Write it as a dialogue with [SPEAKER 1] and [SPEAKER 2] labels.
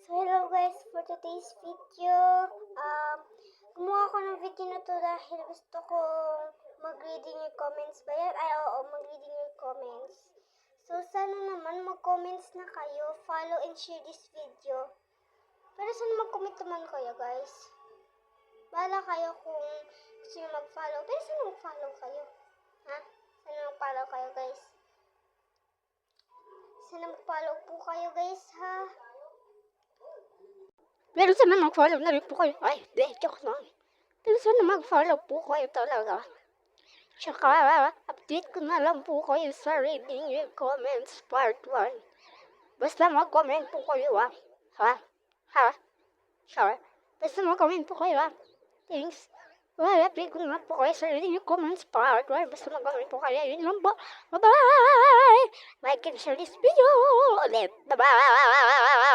[SPEAKER 1] So hello guys, for today's video, gumawa ako ng video na to dahil gusto kong mag-reading your comments ba yan? Ay, oo, mag-reading your comments. So sana naman mag-comments na kayo, follow and share this video. Pero sana mag-comment naman kayo guys. Bahala kayo kung gusto nyo mag-follow, pero sana mag-follow kayo. Ha? Sana mag-follow kayo guys. Sana mag-follow po kayo guys ha.
[SPEAKER 2] Pero sana mag-follow na rin po kayo. Ay, di, joke lang. Pero sana mag-follow po kayo talaga. Tsaka, update ko na lang po kayo sa reading your comments part 1. Basta mag-comment po kayo, ha? Ha? Sorry. Basta mag-comment po kayo, ha? Thanks. Well, update ko na lang po kayo sa reading your comments part 1. Basta mag-comment po kayo. Yun lang po. Bye-bye! Like and share this video ulit. Bye-bye!